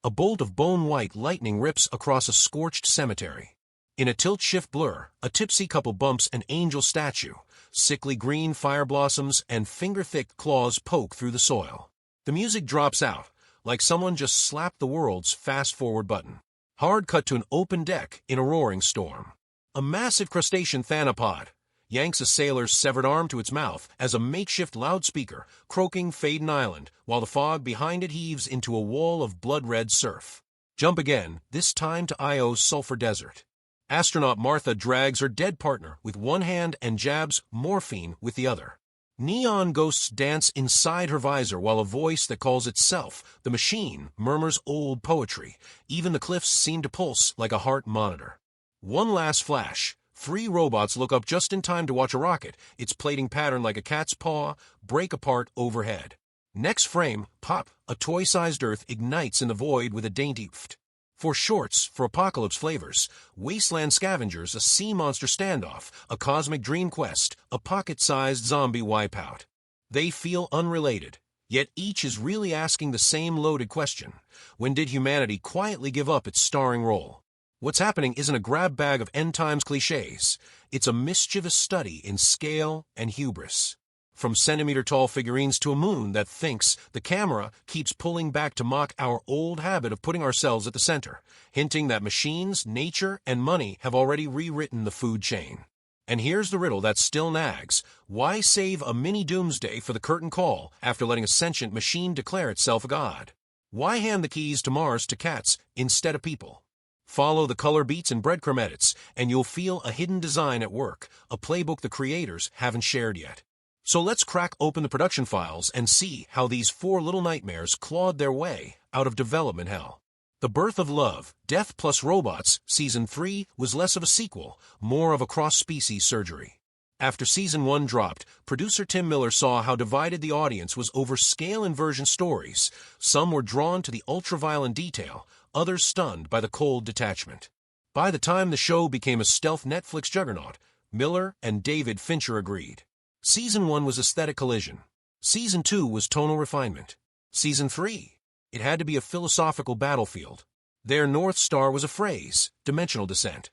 A bolt of bone-white lightning rips across a scorched cemetery. In a tilt-shift blur, a tipsy couple bumps an angel statue. Sickly green fire blossoms and finger-thick claws poke through the soil. The music drops out, like someone just slapped the world's fast-forward button. Hard cut to an open deck in a roaring storm. A massive crustacean thanapod yanks a sailor's severed arm to its mouth as a makeshift loudspeaker, croaking Faden Island, while the fog behind it heaves into a wall of blood-red surf. Jump again, this time to Io's sulfur desert. Astronaut Martha drags her dead partner with one hand and jabs morphine with the other. Neon ghosts dance inside her visor while a voice that calls itself the machine murmurs old poetry. Even the cliffs seem to pulse like a heart monitor. One last flash. 3 robots look up just in time to watch a rocket, its plating pattern like a cat's paw, break apart overhead. Next frame, pop, a toy-sized Earth ignites in the void with a dainty pft. For shorts, for apocalypse flavors, Wasteland Scavengers, a sea monster standoff, a cosmic dream quest, a pocket-sized zombie wipeout. They feel unrelated, yet each is really asking the same loaded question. When did humanity quietly give up its starring role? What's happening isn't a grab bag of end-times cliches. It's a mischievous study in scale and hubris. From centimeter-tall figurines to a moon that thinks, the camera keeps pulling back to mock our old habit of putting ourselves at the center, hinting that machines, nature, and money have already rewritten the food chain. And here's the riddle that still nags. Why save a mini doomsday for the curtain call after letting a sentient machine declare itself a god? Why hand the keys to Mars to cats instead of people? Follow the color beats and breadcrumb edits, and you'll feel a hidden design at work, a playbook the creators haven't shared yet. So let's crack open the production files and see how these 4 little nightmares clawed their way out of development hell. The Birth of Love, Death Plus Robots, Season 3 was less of a sequel, more of a cross-species surgery. After Season 1 dropped, producer Tim Miller saw how divided the audience was over scale inversion stories. Some were drawn to the ultra-violent detail, others stunned by the cold detachment. By the time the show became a stealth Netflix juggernaut, Miller and David Fincher agreed. Season 1 was aesthetic collision. Season 2 was tonal refinement. Season 3, it had to be a philosophical battlefield. Their North Star was a phrase, dimensional descent.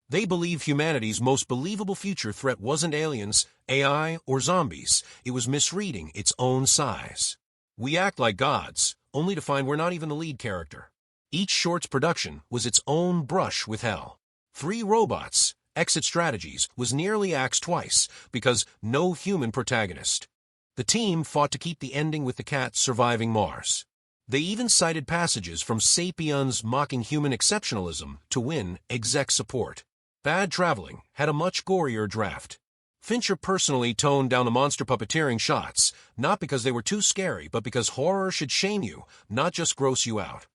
They believed humanity's most believable future threat wasn't aliens, AI, or zombies. It was misreading its own size. We act like gods, only to find we're not even the lead character. Each short's production was its own brush with hell. 3 robots, exit strategies, was nearly axed twice, because no human protagonist. The team fought to keep the ending with the cat surviving Mars. They even cited passages from Sapiens mocking human exceptionalism to win exec support. Bad Traveling had a much gorier draft. Fincher personally toned down the monster puppeteering shots, not because they were too scary, but because horror should shame you, not just gross you out.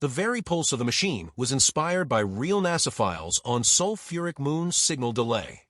The very pulse of the machine was inspired by real NASA files on sulfuric moon signal delay.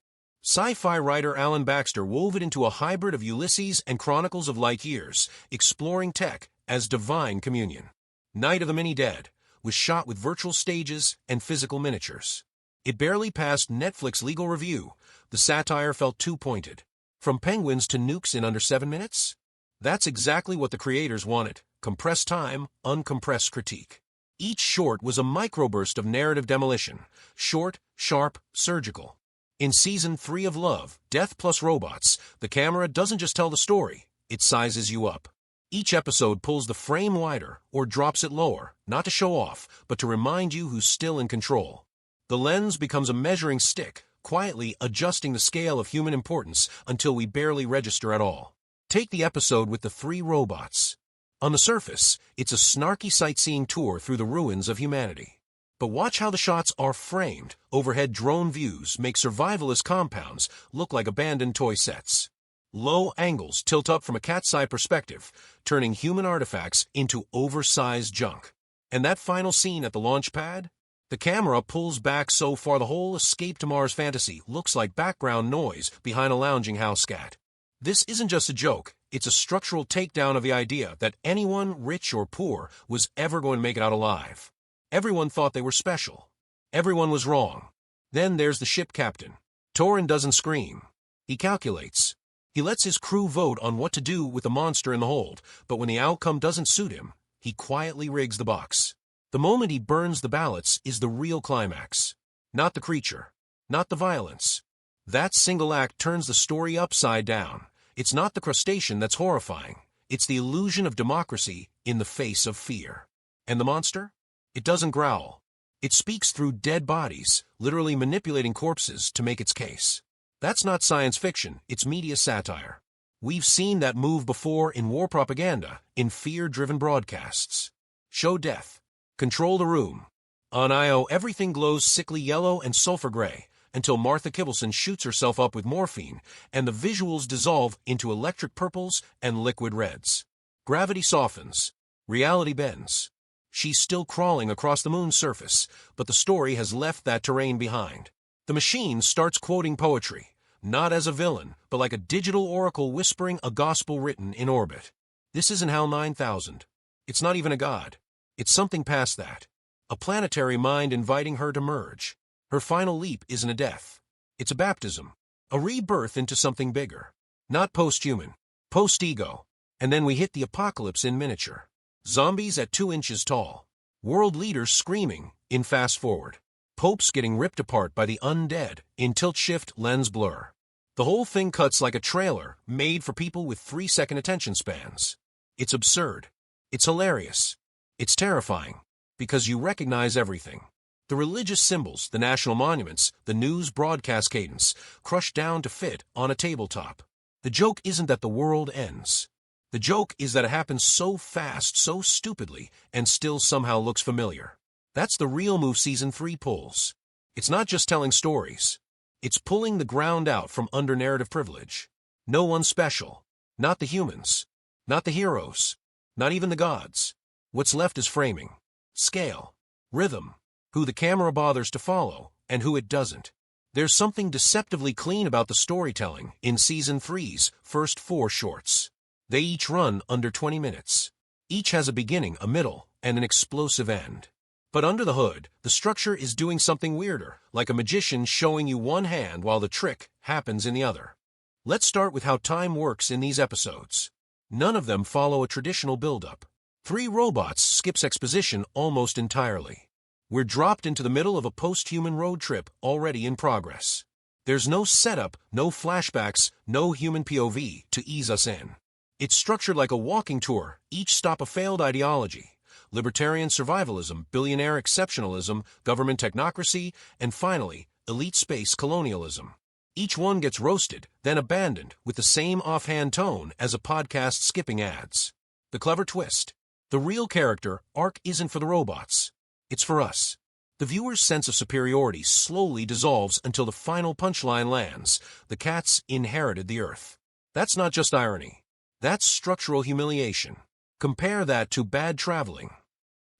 Sci-fi writer Alan Baxter wove it into a hybrid of Ulysses and Chronicles of Light Years, exploring tech as divine communion. Night of the Many Dead was shot with virtual stages and physical miniatures. It barely passed Netflix legal review. The satire felt too pointed. From penguins to nukes in under 7 minutes? That's exactly what the creators wanted. Compressed time, uncompressed critique. Each short was a microburst of narrative demolition. Short, sharp, surgical. In Season 3 of Love, Death Plus Robots, the camera doesn't just tell the story, it sizes you up. Each episode pulls the frame wider or drops it lower, not to show off, but to remind you who's still in control. The lens becomes a measuring stick, quietly adjusting the scale of human importance until we barely register at all. Take the episode with the 3 robots. On the surface, it's a snarky sightseeing tour through the ruins of humanity. But watch how the shots are framed. Overhead drone views make survivalist compounds look like abandoned toy sets. Low angles tilt up from a cat's eye perspective, turning human artifacts into oversized junk. And that final scene at the launch pad? The camera pulls back so far the whole Escape to Mars fantasy looks like background noise behind a lounging house cat. This isn't just a joke, it's a structural takedown of the idea that anyone, rich or poor, was ever going to make it out alive. Everyone thought they were special. Everyone was wrong. Then there's the ship captain. Torin doesn't scream. He calculates. He lets his crew vote on what to do with the monster in the hold, but when the outcome doesn't suit him, he quietly rigs the box. The moment he burns the ballots is the real climax. Not the creature. Not the violence. That single act turns the story upside down. It's not the crustacean that's horrifying. It's the illusion of democracy in the face of fear. And the monster? It doesn't growl. It speaks through dead bodies, literally manipulating corpses to make its case. That's not science fiction, it's media satire. We've seen that move before in war propaganda, in fear-driven broadcasts. Show death. Control the room. On I.O., everything glows sickly yellow and sulfur gray, until Martha Kibbleson shoots herself up with morphine, and the visuals dissolve into electric purples and liquid reds. Gravity softens. Reality bends. She's still crawling across the moon's surface, but the story has left that terrain behind. The machine starts quoting poetry, not as a villain, but like a digital oracle whispering a gospel written in orbit. This isn't HAL 9000. It's not even a god. It's something past that. A planetary mind inviting her to merge. Her final leap isn't a death. It's a baptism. A rebirth into something bigger. Not post-human. Post-ego. And then we hit the apocalypse in miniature. Zombies at 2 inches tall. World leaders screaming in fast forward. Popes getting ripped apart by the undead in tilt-shift lens blur. The whole thing cuts like a trailer made for people with 3-second attention spans. It's absurd. It's hilarious. It's terrifying. Because you recognize everything. The religious symbols, the national monuments, the news broadcast cadence, crushed down to fit on a tabletop. The joke isn't that the world ends. The joke is that it happens so fast, so stupidly, and still somehow looks familiar. That's the real move Season 3 pulls. It's not just telling stories. It's pulling the ground out from under narrative privilege. No one special. Not the humans. Not the heroes. Not even the gods. What's left is framing. Scale. Rhythm. Who the camera bothers to follow, and who it doesn't. There's something deceptively clean about the storytelling in Season 3's first 4 shorts. They each run under 20 minutes. Each has a beginning, a middle, and an explosive end. But under the hood, the structure is doing something weirder, like a magician showing you one hand while the trick happens in the other. Let's start with how time works in these episodes. None of them follow a traditional build-up. 3 robots skips exposition almost entirely. We're dropped into the middle of a post-human road trip already in progress. There's no setup, no flashbacks, no human POV to ease us in. It's structured like a walking tour, each stop a failed ideology. Libertarian survivalism, billionaire exceptionalism, government technocracy, and finally, elite space colonialism. Each one gets roasted, then abandoned, with the same offhand tone as a podcast skipping ads. The clever twist. The real character arc isn't for the robots. It's for us. The viewer's sense of superiority slowly dissolves until the final punchline lands. The cats inherited the Earth. That's not just irony. That's structural humiliation. Compare that to Bad Traveling.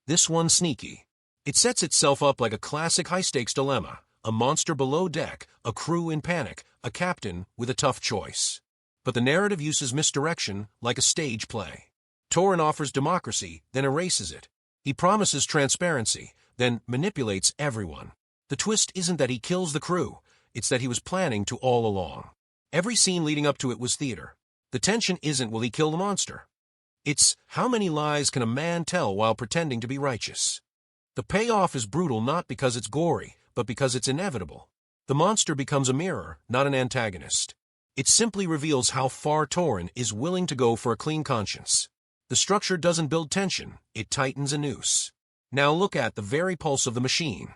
This one's sneaky. It sets itself up like a classic high-stakes dilemma. A monster below deck, a crew in panic, a captain with a tough choice. But the narrative uses misdirection like a stage play. Torrin offers democracy, then erases it. He promises transparency, then manipulates everyone. The twist isn't that he kills the crew, it's that he was planning to all along. Every scene leading up to it was theater. The tension isn't will he kill the monster. It's how many lies can a man tell while pretending to be righteous. The payoff is brutal not because it's gory, but because it's inevitable. The monster becomes a mirror, not an antagonist. It simply reveals how far Torrin is willing to go for a clean conscience. The structure doesn't build tension, it tightens a noose. Now look at the very pulse of the machine.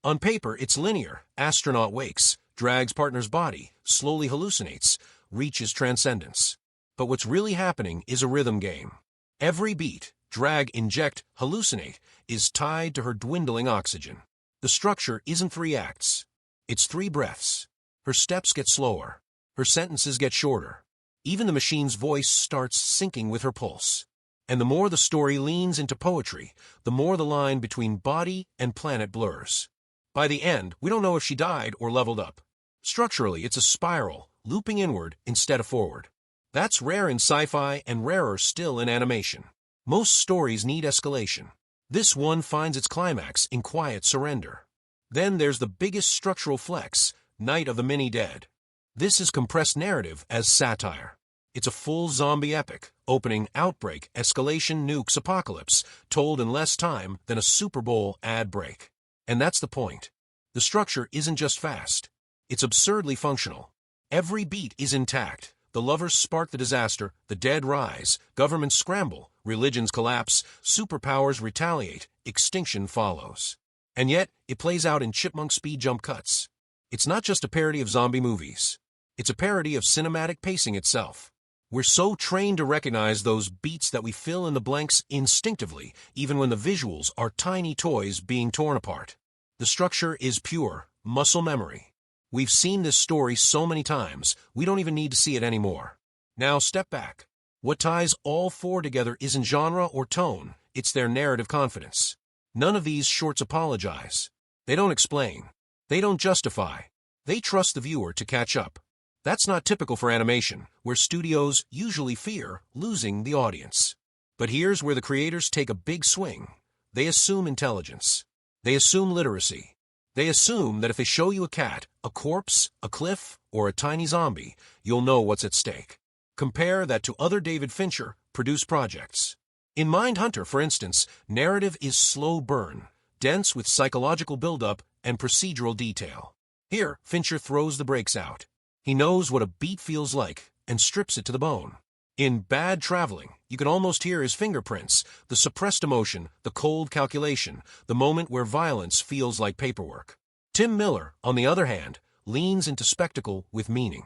On paper, it's linear. Astronaut wakes, drags partner's body, slowly hallucinates, reaches transcendence. But what's really happening is a rhythm game. Every beat, drag, inject, hallucinate, is tied to her dwindling oxygen. The structure isn't 3 acts. It's 3 breaths. Her steps get slower. Her sentences get shorter. Even the machine's voice starts syncing with her pulse. And the more the story leans into poetry, the more the line between body and planet blurs. By the end, we don't know if she died or leveled up. Structurally, it's a spiral, looping inward instead of forward. That's rare in sci-fi and rarer still in animation. Most stories need escalation. This one finds its climax in quiet surrender. Then there's the biggest structural flex, Night of the Mini-Dead. This is compressed narrative as satire. It's a full zombie epic, Opening, outbreak, escalation, nukes, apocalypse, told in less time than a Super Bowl ad break. And that's the point. The structure isn't just fast. It's absurdly functional. Every beat is intact. The lovers spark the disaster, the dead rise, governments scramble, religions collapse, superpowers retaliate, extinction follows. And yet, it plays out in chipmunk speed jump cuts. It's not just a parody of zombie movies. It's a parody of cinematic pacing itself. We're so trained to recognize those beats that we fill in the blanks instinctively, even when the visuals are tiny toys being torn apart. The structure is pure, muscle memory. We've seen this story so many times, we don't even need to see it anymore. Now step back. What ties all four together isn't genre or tone, it's their narrative confidence. None of these shorts apologize. They don't explain. They don't justify. They trust the viewer to catch up. That's not typical for animation, where studios usually fear losing the audience. But here's where the creators take a big swing. They assume intelligence. They assume literacy. They assume that if they show you a cat, a corpse, a cliff, or a tiny zombie, you'll know what's at stake. Compare that to other David Fincher-produced projects. In Mindhunter, for instance, narrative is slow burn, dense with psychological buildup and procedural detail. Here, Fincher throws the brakes out. He knows what a beat feels like and strips it to the bone. In Bad Traveling, you can almost hear his fingerprints, the suppressed emotion, the cold calculation, the moment where violence feels like paperwork. Tim Miller, on the other hand, leans into spectacle with meaning.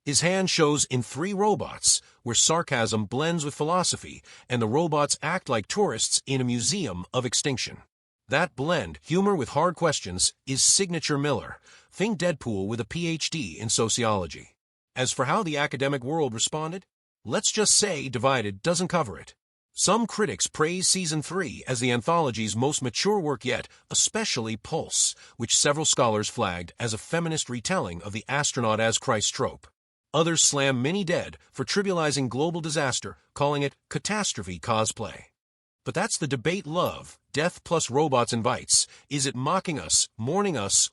His hand shows in 3 Robots, where sarcasm blends with philosophy, and the robots act like tourists in a museum of extinction. That blend, humor with hard questions, is signature Miller. Think Deadpool with a PhD in sociology. As for how the academic world responded, let's just say Divided doesn't cover it. Some critics praise Season 3 as the anthology's most mature work yet, especially Pulse, which several scholars flagged as a feminist retelling of the astronaut as Christ trope. Others slam Mini Dead for trivializing global disaster, calling it catastrophe cosplay. But that's the debate love, Death plus Robots invites. Is it mocking us,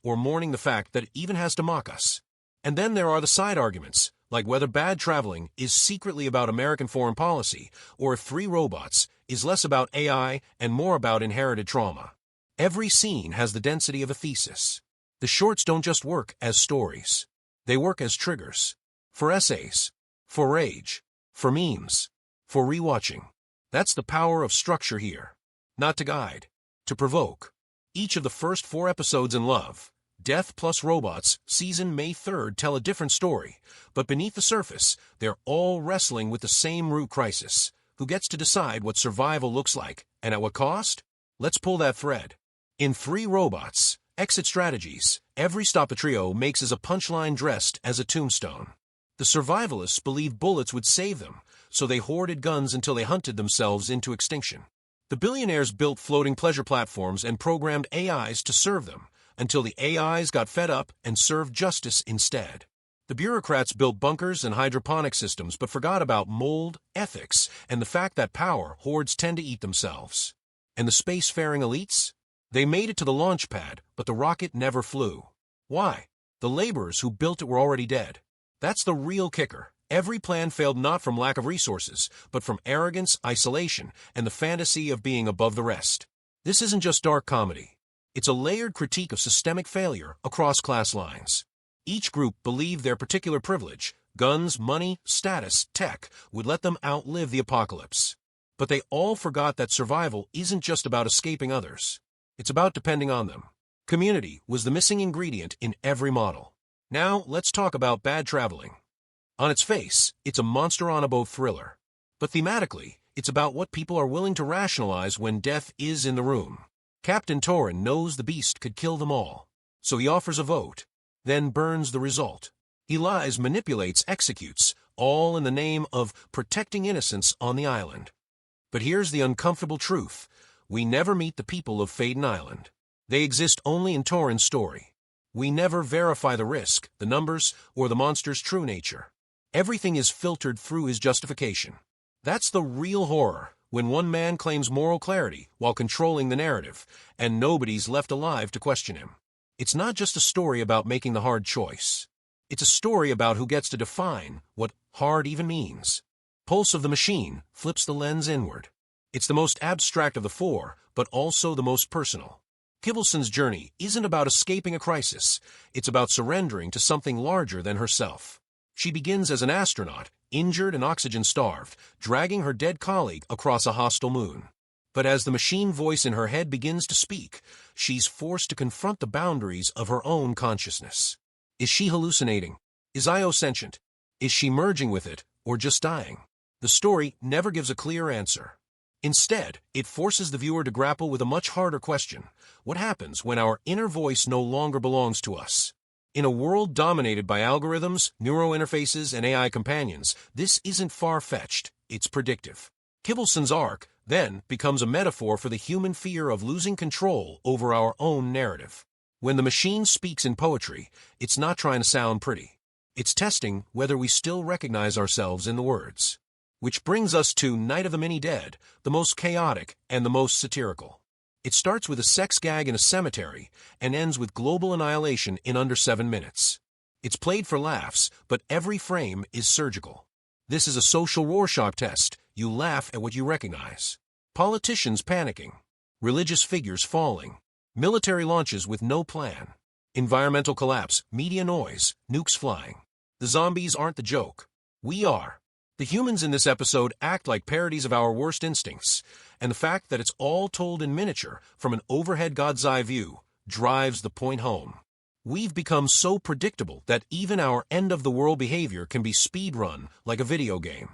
or mourning the fact that it even has to mock us? And then there are the side arguments, like whether Bad Traveling is secretly about American foreign policy, or if 3 Robots is less about AI and more about inherited trauma. Every scene has the density of a thesis. The shorts don't just work as stories. They work as triggers. For essays, for rage, for memes, for rewatching. That's the power of structure here. Not to guide, to provoke. Each of the first 4 episodes in Love, Death plus Robots, season May 3rd tell a different story, but beneath the surface, they're all wrestling with the same root crisis. Who gets to decide what survival looks like, and at what cost? Let's pull that thread. In 3 Robots, Exit Strategies, every stop the trio makes is a punchline dressed as a tombstone. The survivalists believed bullets would save them, so they hoarded guns until they hunted themselves into extinction. The billionaires built floating pleasure platforms and programmed AIs to serve them, until the AIs got fed up and served justice instead. The bureaucrats built bunkers and hydroponic systems but forgot about mold, ethics, and the fact that power hoards tend to eat themselves. And the spacefaring elites? They made it to the launch pad, but the rocket never flew. Why? The laborers who built it were already dead. That's the real kicker. Every plan failed not from lack of resources, but from arrogance, isolation, and the fantasy of being above the rest. This isn't just dark comedy. It's a layered critique of systemic failure across class lines. Each group believed their particular privilege, guns, money, status, tech, would let them outlive the apocalypse. But they all forgot that survival isn't just about escaping others. It's about depending on them. Community was the missing ingredient in every model. Now, let's talk about Bad Traveling. On its face, it's a monster on a boat thriller. But thematically, it's about what people are willing to rationalize when death is in the room. Captain Torin knows the beast could kill them all, so he offers a vote, then burns the result. He lies, manipulates, executes, all in the name of protecting innocence on the island. But here's the uncomfortable truth. We never meet the people of Faden Island. They exist only in Torin's story. We never verify the risk, the numbers, or the monster's true nature. Everything is filtered through his justification. That's the real horror, when one man claims moral clarity while controlling the narrative, and nobody's left alive to question him. It's not just a story about making the hard choice. It's a story about who gets to define what hard even means. Pulse of the Machine flips the lens inward. It's the most abstract of the four, but also the most personal. Kibbleson's journey isn't about escaping a crisis, it's about surrendering to something larger than herself. She begins as an astronaut, injured and oxygen-starved, dragging her dead colleague across a hostile moon. But as the machine voice in her head begins to speak, she's forced to confront the boundaries of her own consciousness. Is she hallucinating? Is Io sentient? Is she merging with it, or just dying? The story never gives a clear answer. Instead, it forces the viewer to grapple with a much harder question. What happens when our inner voice no longer belongs to us? In a world dominated by algorithms, neurointerfaces, and AI companions, this isn't far-fetched, it's predictive. Kibbleson's arc, then, becomes a metaphor for the human fear of losing control over our own narrative. When the machine speaks in poetry, it's not trying to sound pretty. It's testing whether we still recognize ourselves in the words. Which brings us to Night of the Mini-Dead, the most chaotic and the most satirical. It starts with a sex gag in a cemetery and ends with global annihilation in under 7 minutes. It's played for laughs, but every frame is surgical. This is a social Rorschach test. You laugh at what you recognize. Politicians panicking. Religious figures falling. Military launches with no plan. Environmental collapse, media noise, nukes flying. The zombies aren't the joke. We are. The humans in this episode act like parodies of our worst instincts, and the fact that it's all told in miniature from an overhead God's eye view drives the point home. We've become so predictable that even our end-of-the-world behavior can be speed-run like a video game.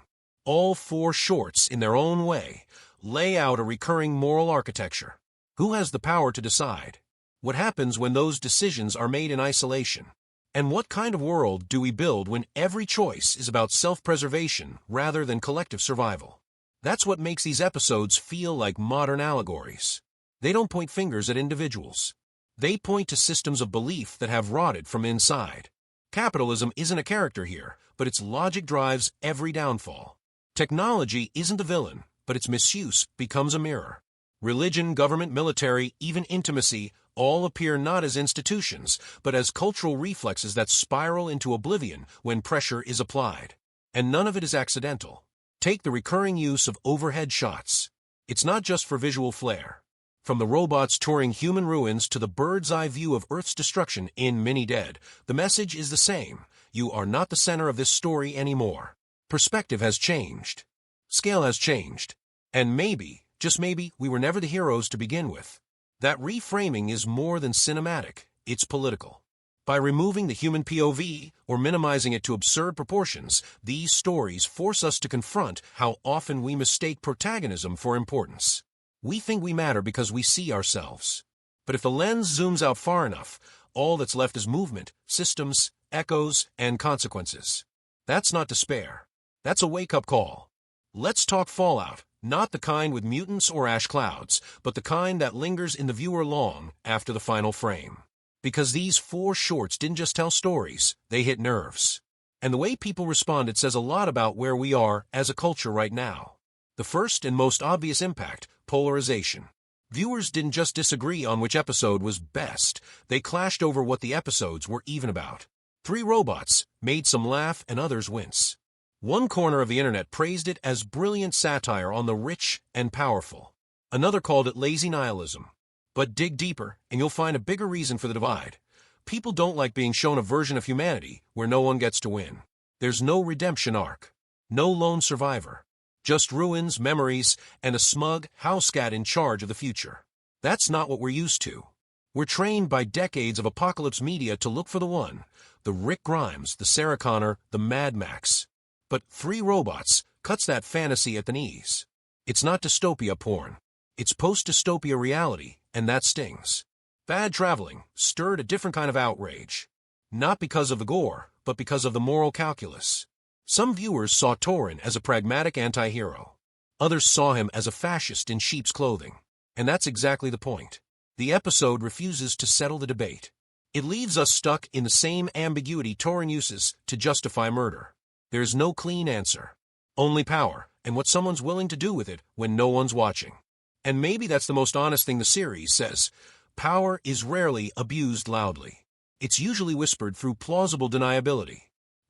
All 4 shorts, in their own way, lay out a recurring moral architecture. Who has the power to decide? What happens when those decisions are made in isolation? And what kind of world do we build when every choice is about self-preservation rather than collective survival? That's what makes these episodes feel like modern allegories. They don't point fingers at individuals. They point to systems of belief that have rotted from inside. Capitalism isn't a character here, but its logic drives every downfall. Technology isn't the villain, but its misuse becomes a mirror. Religion, government, military, even intimacy all appear not as institutions, but as cultural reflexes that spiral into oblivion when pressure is applied. And none of it is accidental. Take the recurring use of overhead shots. It's not just for visual flair. From the robots touring human ruins to the bird's-eye view of Earth's destruction in Mini-Dead, the message is the same. You are not the center of this story anymore. Perspective has changed. Scale has changed. And maybe, just maybe, we were never the heroes to begin with. That reframing is more than cinematic, it's political. By removing the human POV or minimizing it to absurd proportions, these stories force us to confront how often we mistake protagonism for importance. We think we matter because we see ourselves. But if the lens zooms out far enough, all that's left is movement, systems, echoes, and consequences. That's not despair. That's a wake-up call. Let's talk Fallout. Not the kind with mutants or ash clouds, but the kind that lingers in the viewer long after the final frame. Because these 4 shorts didn't just tell stories, they hit nerves. And the way people responded says a lot about where we are as a culture right now. The first and most obvious impact, polarization. Viewers didn't just disagree on which episode was best, they clashed over what the episodes were even about. 3 robots made some laugh and others wince. One corner of the internet praised it as brilliant satire on the rich and powerful. Another called it lazy nihilism. But dig deeper, and you'll find a bigger reason for the divide. People don't like being shown a version of humanity where no one gets to win. There's no redemption arc. No lone survivor. Just ruins, memories, and a smug house cat in charge of the future. That's not what we're used to. We're trained by decades of apocalypse media to look for the one. The Rick Grimes, the Sarah Connor, the Mad Max. But 3 robots cuts that fantasy at the knees. It's not dystopia porn. It's post-dystopia reality, and that stings. Bad Traveling stirred a different kind of outrage. Not because of the gore, but because of the moral calculus. Some viewers saw Torin as a pragmatic anti-hero. Others saw him as a fascist in sheep's clothing. And that's exactly the point. The episode refuses to settle the debate. It leaves us stuck in the same ambiguity Torin uses to justify murder. There's no clean answer. Only power, and what someone's willing to do with it when no one's watching. And maybe that's the most honest thing the series says. Power is rarely abused loudly. It's usually whispered through plausible deniability.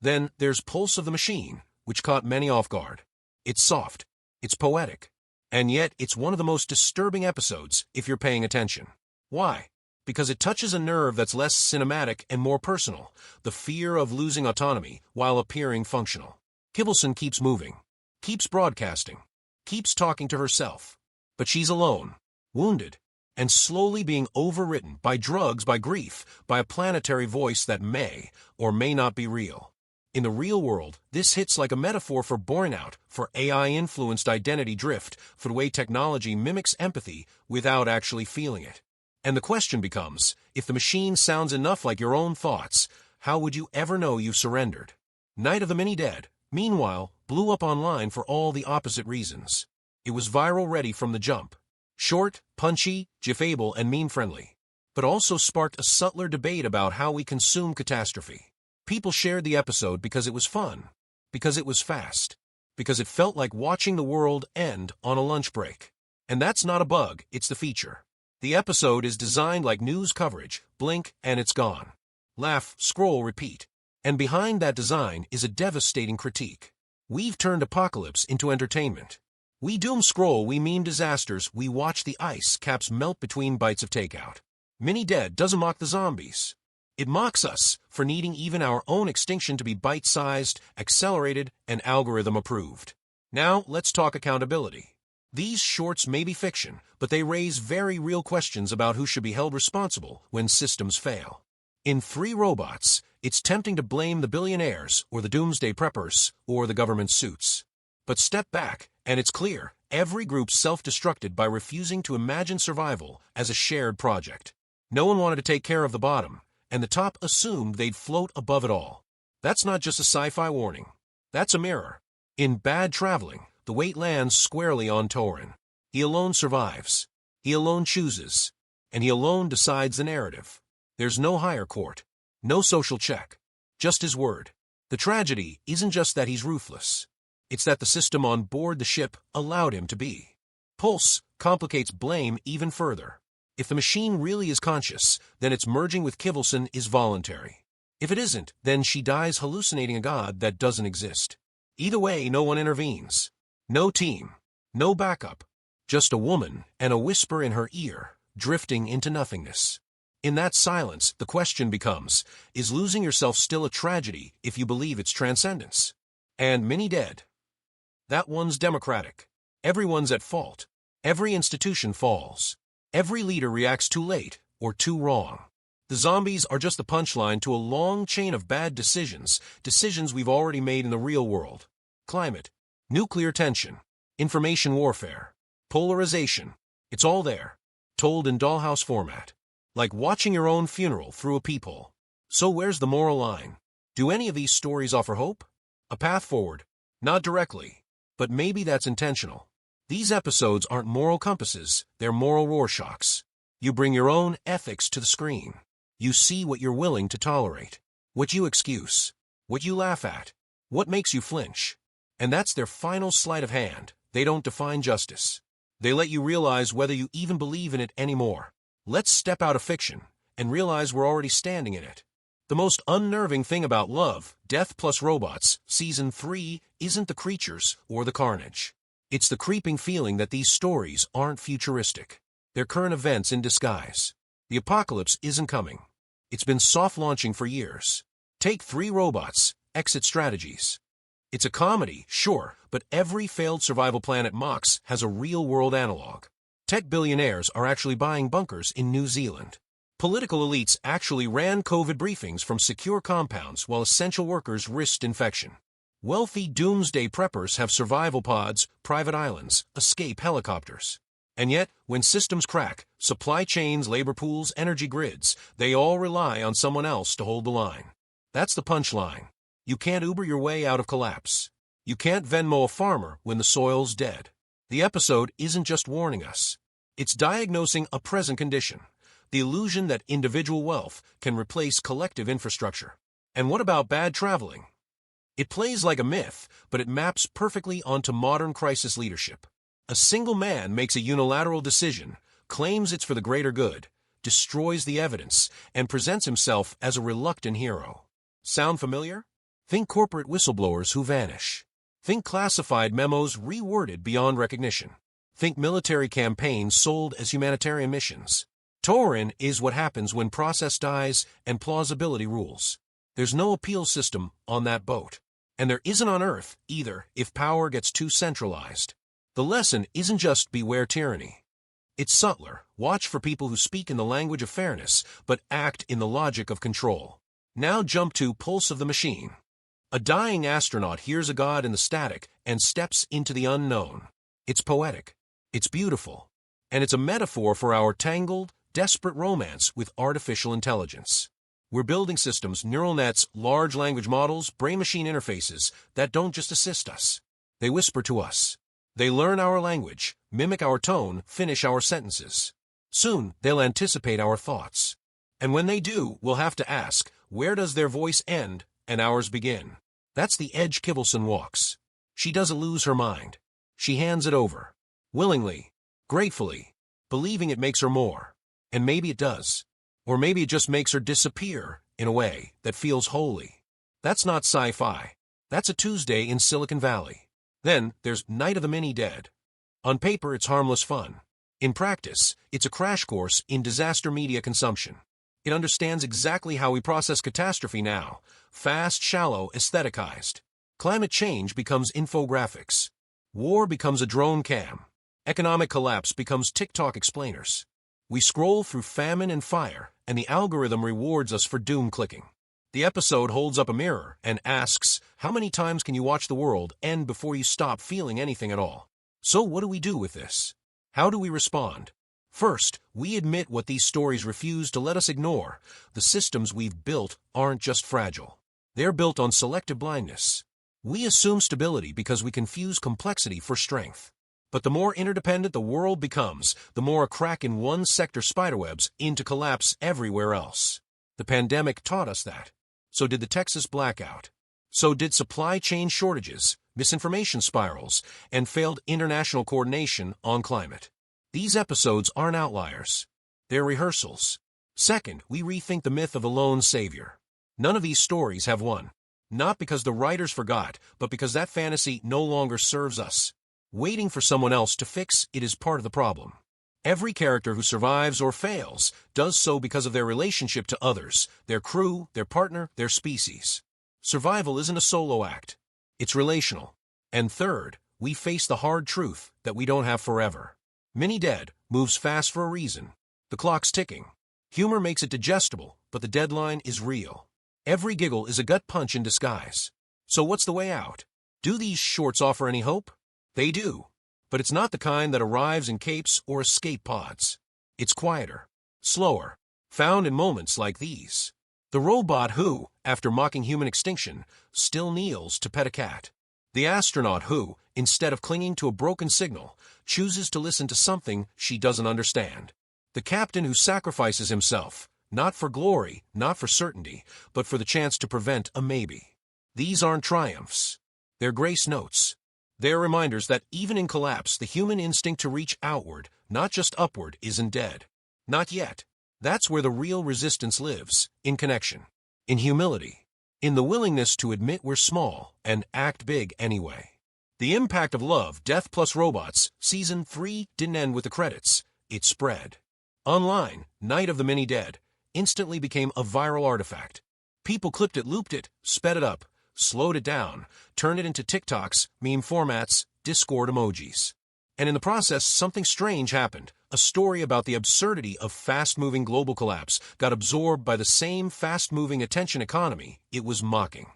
Then there's Pulse of the Machine, which caught many off guard. It's soft. It's poetic. And yet, it's one of the most disturbing episodes if you're paying attention. Why? Because it touches a nerve that's less cinematic and more personal, the fear of losing autonomy while appearing functional. Kivelson keeps moving, keeps broadcasting, keeps talking to herself. But she's alone, wounded, and slowly being overwritten by drugs, by grief, by a planetary voice that may or may not be real. In the real world, this hits like a metaphor for burnout, for AI-influenced identity drift, for the way technology mimics empathy without actually feeling it. And the question becomes, if the machine sounds enough like your own thoughts, how would you ever know you've surrendered? Night of the Many Dead, meanwhile, blew up online for all the opposite reasons. It was viral ready from the jump. Short, punchy, gifable, and meme-friendly. But also sparked a subtler debate about how we consume catastrophe. People shared the episode because it was fun, because it was fast, because it felt like watching the world end on a lunch break. And that's not a bug, it's the feature. The episode is designed like news coverage, blink and it's gone. Laugh, scroll, repeat. And behind that design is a devastating critique. We've turned apocalypse into entertainment. We doom scroll, we meme disasters, we watch the ice caps melt between bites of takeout. Many Dead doesn't mock the zombies. It mocks us for needing even our own extinction to be bite-sized, accelerated, and algorithm-approved. Now, let's talk accountability. These shorts may be fiction, but they raise very real questions about who should be held responsible when systems fail. In 3 Robots, it's tempting to blame the billionaires, or the doomsday preppers, or the government suits. But step back, and it's clear, every group self-destructed by refusing to imagine survival as a shared project. No one wanted to take care of the bottom, and the top assumed they'd float above it all. That's not just a sci-fi warning. That's a mirror. In Bad Traveling, the weight lands squarely on Torin. He alone survives. He alone chooses. And he alone decides the narrative. There's no higher court. No social check. Just his word. The tragedy isn't just that he's ruthless. It's that the system on board the ship allowed him to be. Pulse complicates blame even further. If the machine really is conscious, then its merging with Kivelson is voluntary. If it isn't, then she dies hallucinating a god that doesn't exist. Either way, no one intervenes. No team. No backup. Just a woman and a whisper in her ear, drifting into nothingness. In that silence, the question becomes, is losing yourself still a tragedy if you believe its transcendence? And Many Dead. That one's democratic. Everyone's at fault. Every institution falls. Every leader reacts too late, or too wrong. The zombies are just the punchline to a long chain of bad decisions we've already made in the real world. Climate, nuclear tension, information warfare, polarization. It's all there, told in dollhouse format. Like watching your own funeral through a peephole. So where's the moral line? Do any of these stories offer hope? A path forward? Not directly, but maybe that's intentional. These episodes aren't moral compasses, they're moral Rorschachs. You bring your own ethics to the screen. You see what you're willing to tolerate, what you excuse, what you laugh at, what makes you flinch. And that's their final sleight of hand. They don't define justice. They let you realize whether you even believe in it anymore. Let's step out of fiction and realize we're already standing in it. The most unnerving thing about Love, Death Plus Robots, Season 3 isn't the creatures or the carnage. It's the creeping feeling that these stories aren't futuristic. They're current events in disguise. The apocalypse isn't coming. It's been soft launching for years. Take 3 Robots, Exit Strategies. It's a comedy, sure, but every failed survival planet mocks has a real-world analog. Tech billionaires are actually buying bunkers in New Zealand. Political elites actually ran COVID briefings from secure compounds while essential workers risked infection. Wealthy doomsday preppers have survival pods, private islands, escape helicopters. And yet, when systems crack, supply chains, labor pools, energy grids, they all rely on someone else to hold the line. That's the punchline. You can't Uber your way out of collapse. You can't Venmo a farmer when the soil's dead. The episode isn't just warning us. It's diagnosing a present condition, the illusion that individual wealth can replace collective infrastructure. And what about Bad Traveling? It plays like a myth, but it maps perfectly onto modern crisis leadership. A single man makes a unilateral decision, claims it's for the greater good, destroys the evidence, and presents himself as a reluctant hero. Sound familiar? Think corporate whistleblowers who vanish. Think classified memos reworded beyond recognition. Think military campaigns sold as humanitarian missions. Taurin is what happens when process dies and plausibility rules. There's no appeal system on that boat. And there isn't on Earth, either, if power gets too centralized. The lesson isn't just beware tyranny. It's subtler. Watch for people who speak in the language of fairness, but act in the logic of control. Now jump to Pulse of the Machine. A dying astronaut hears a god in the static and steps into the unknown. It's poetic. It's beautiful. And it's a metaphor for our tangled, desperate romance with artificial intelligence. We're building systems, neural nets, large language models, brain-machine interfaces that don't just assist us. They whisper to us. They learn our language, mimic our tone, finish our sentences. Soon, they'll anticipate our thoughts. And when they do, we'll have to ask, where does their voice end and ours begin? That's the edge Kivelson walks. She doesn't lose her mind. She hands it over. Willingly, gratefully, believing it makes her more. And maybe it does. Or maybe it just makes her disappear in a way that feels holy. That's not sci-fi. That's a Tuesday in Silicon Valley. Then there's Night of the Mini-Dead. On paper, it's harmless fun. In practice, it's a crash course in disaster media consumption. It understands exactly how we process catastrophe now. Fast, shallow, aestheticized. Climate change becomes infographics. War becomes a drone cam. Economic collapse becomes TikTok explainers. We scroll through famine and fire, and the algorithm rewards us for doom clicking. The episode holds up a mirror and asks, how many times can you watch the world end before you stop feeling anything at all? So what do we do with this? How do we respond? First, we admit what these stories refuse to let us ignore. The systems we've built aren't just fragile. They're built on selective blindness. We assume stability because we confuse complexity for strength. But the more interdependent the world becomes, the more a crack in one sector spiderwebs into collapse everywhere else. The pandemic taught us that. So did the Texas blackout. So did supply chain shortages, misinformation spirals, and failed international coordination on climate. These episodes aren't outliers. They're rehearsals. Second, we rethink the myth of the lone savior. None of these stories have won. Not because the writers forgot, but because that fantasy no longer serves us. Waiting for someone else to fix it is part of the problem. Every character who survives or fails does so because of their relationship to others, their crew, their partner, their species. Survival isn't a solo act. It's relational. And third, we face the hard truth that we don't have forever. Mini-Dead moves fast for a reason. The clock's ticking. Humor makes it digestible, but the deadline is real. Every giggle is a gut punch in disguise. So what's the way out? Do these shorts offer any hope? They do. But it's not the kind that arrives in capes or escape pods. It's quieter, slower, found in moments like these. The robot who, after mocking human extinction, still kneels to pet a cat. The astronaut who, instead of clinging to a broken signal, chooses to listen to something she doesn't understand. The captain who sacrifices himself, not for glory, not for certainty, but for the chance to prevent a maybe. These aren't triumphs. They're grace notes. They're reminders that even in collapse, the human instinct to reach outward, not just upward, isn't dead. Not yet. That's where the real resistance lives, in connection, in humility, in the willingness to admit we're small and act big anyway. The impact of Love, Death Plus Robots, Season 3 didn't end with the credits. It spread. Online, Night of the Mini-Dead instantly became a viral artifact. People clipped it, looped it, sped it up, slowed it down, turned it into TikToks, meme formats, Discord emojis. And in the process, something strange happened. A story about the absurdity of fast-moving global collapse got absorbed by the same fast-moving attention economy it was mocking.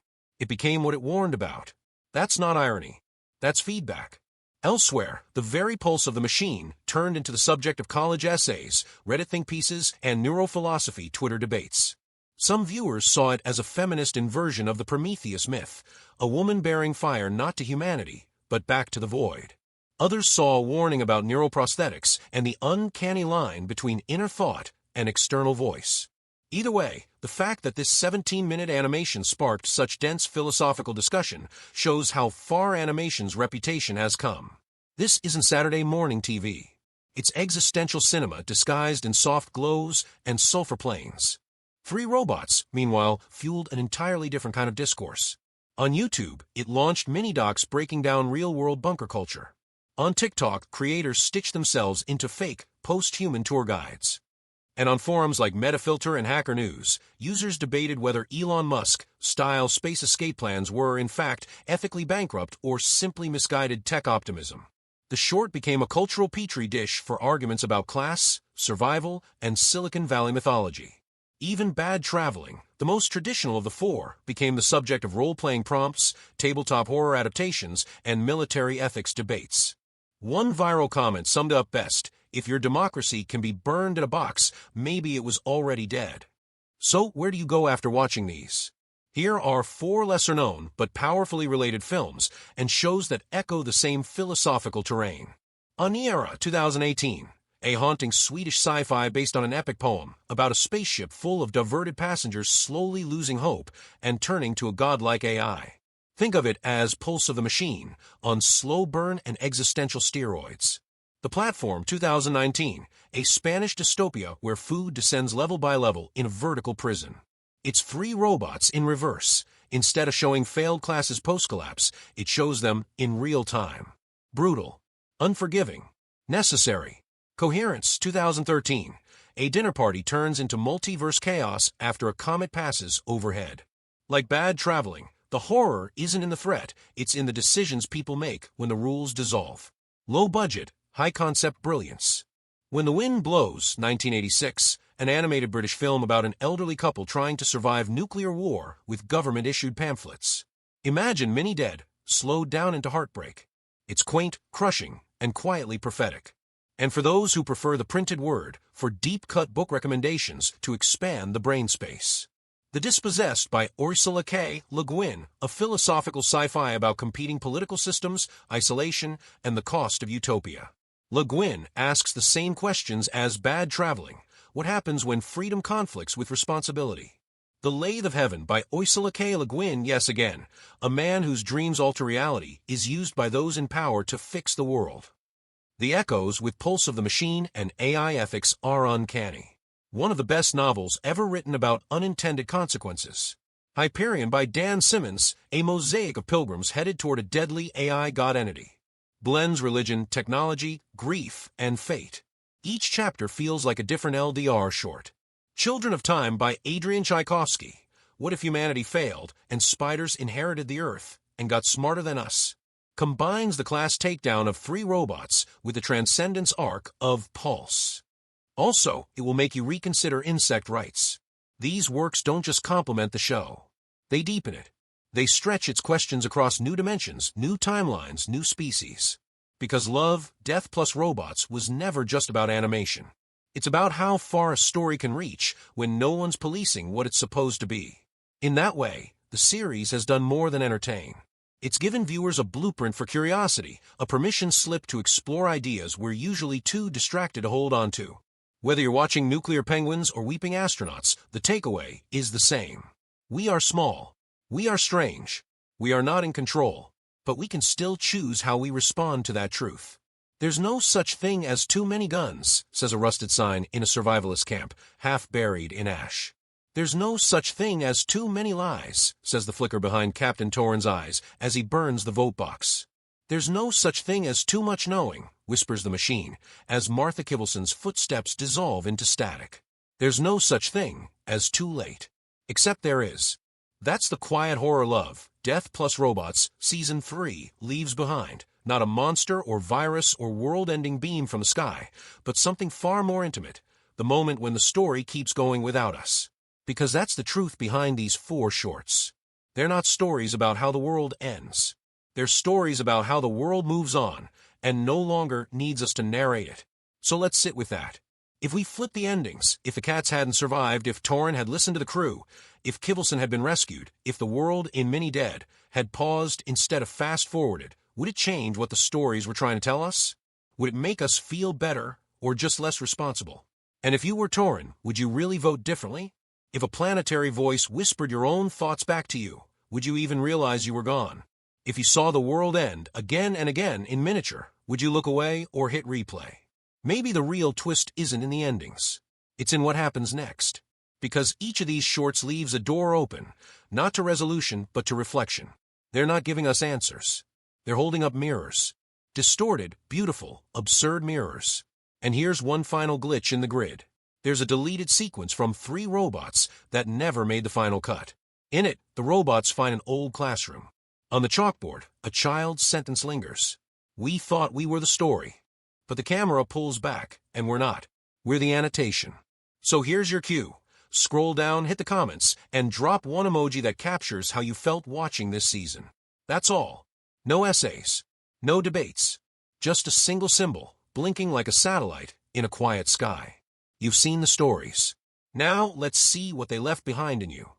It became what it warned about. That's not irony. That's feedback. Elsewhere, the very pulse of the machine turned into the subject of college essays, Reddit think pieces, and neurophilosophy Twitter debates. Some viewers saw it as a feminist inversion of the Prometheus myth, a woman bearing fire not to humanity, but back to the void. Others saw a warning about neuroprosthetics and the uncanny line between inner thought and external voice. Either way, the fact that this 17-minute animation sparked such dense philosophical discussion shows how far animation's reputation has come. This isn't Saturday morning TV. It's existential cinema disguised in soft glows and sulfur planes. 3 Robots, meanwhile, fueled an entirely different kind of discourse. On YouTube, it launched mini-docs breaking down real-world bunker culture. On TikTok, creators stitched themselves into fake, post-human tour guides. And on forums like Metafilter and Hacker News, users debated whether Elon Musk-style space escape plans were, in fact, ethically bankrupt or simply misguided tech optimism. The short became a cultural petri dish for arguments about class, survival, and Silicon Valley mythology. Even Bad Traveling, the most traditional of the four, became the subject of role-playing prompts, tabletop horror adaptations, and military ethics debates. One viral comment summed it up best: if your democracy can be burned in a box, maybe it was already dead. So, where do you go after watching these? Here are 4 lesser-known but powerfully related films and shows that echo the same philosophical terrain. Aniara, 2018. A haunting Swedish sci-fi based on an epic poem about a spaceship full of diverted passengers slowly losing hope and turning to a godlike AI. Think of it as Pulse of the Machine on slow burn and existential steroids. The Platform, 2019, a Spanish dystopia where food descends level by level in a vertical prison. It's 3 robots in reverse. Instead of showing failed classes post-collapse, it shows them in real time. Brutal, unforgiving, necessary. Coherence, 2013. A dinner party turns into multiverse chaos after a comet passes overhead. Like Bad Traveling, the horror isn't in the threat, it's in the decisions people make when the rules dissolve. Low budget, high concept brilliance. When the Wind Blows, 1986, an animated British film about an elderly couple trying to survive nuclear war with government-issued pamphlets. Imagine Mini Dead, slowed down into heartbreak. It's quaint, crushing, and quietly prophetic. And for those who prefer the printed word, for deep-cut book recommendations to expand the brain space. The Dispossessed by Ursula K. Le Guin, a philosophical sci-fi about competing political systems, isolation, and the cost of utopia. Le Guin asks the same questions as Bad Traveling. What happens when freedom conflicts with responsibility? The Lathe of Heaven by Ursula K. Le Guin, yes again, a man whose dreams alter reality, is used by those in power to fix the world. The echoes with Pulse of the Machine and AI ethics are uncanny. One of the best novels ever written about unintended consequences. Hyperion by Dan Simmons, a mosaic of pilgrims headed toward a deadly AI god entity. Blends religion, technology, grief, and fate. Each chapter feels like a different LDR short. Children of Time by Adrian Tchaikovsky. What if humanity failed and spiders inherited the Earth and got smarter than us? Combines the class takedown of 3 robots with the transcendence arc of Pulse. Also, it will make you reconsider insect rights. These works don't just complement the show. They deepen it. They stretch its questions across new dimensions, new timelines, new species. Because Love, Death plus Robots was never just about animation. It's about how far a story can reach when no one's policing what it's supposed to be. In that way, the series has done more than entertain. It's given viewers a blueprint for curiosity, a permission slip to explore ideas we're usually too distracted to hold on to. Whether you're watching nuclear penguins or weeping astronauts, the takeaway is the same. We are small. We are strange. We are not in control. But we can still choose how we respond to that truth. There's no such thing as too many guns, says a rusted sign in a survivalist camp, half buried in ash. There's no such thing as too many lies, says the flicker behind Captain Torrin's eyes as he burns the vote box. There's no such thing as too much knowing, whispers the machine, as Martha Kivelson's footsteps dissolve into static. There's no such thing as too late. Except there is. That's the quiet horror love, Death plus Robots, Season 3, leaves behind. Not a monster or virus or world-ending beam from the sky, but something far more intimate, the moment when the story keeps going without us. Because that's the truth behind these 4 shorts. They're not stories about how the world ends. They're stories about how the world moves on and no longer needs us to narrate it. So let's sit with that. If we flip the endings, if the cats hadn't survived, if Torrin had listened to the crew, if Kivelson had been rescued, if the world in Mini Dead had paused instead of fast-forwarded, would it change what the stories were trying to tell us? Would it make us feel better or just less responsible? And if you were Torrin, would you really vote differently? If a planetary voice whispered your own thoughts back to you, would you even realize you were gone? If you saw the world end again and again in miniature, would you look away or hit replay? Maybe the real twist isn't in the endings. It's in what happens next. Because each of these shorts leaves a door open, not to resolution but to reflection. They're not giving us answers. They're holding up mirrors. Distorted, beautiful, absurd mirrors. And here's one final glitch in the grid. There's a deleted sequence from 3 robots that never made the final cut. In it, the robots find an old classroom. On the chalkboard, a child's sentence lingers. We thought we were the story. But the camera pulls back, and we're not. We're the annotation. So here's your cue. Scroll down, hit the comments, and drop one emoji that captures how you felt watching this season. That's all. No essays. No debates. Just a single symbol, blinking like a satellite in a quiet sky. You've seen the stories. Now let's see what they left behind in you.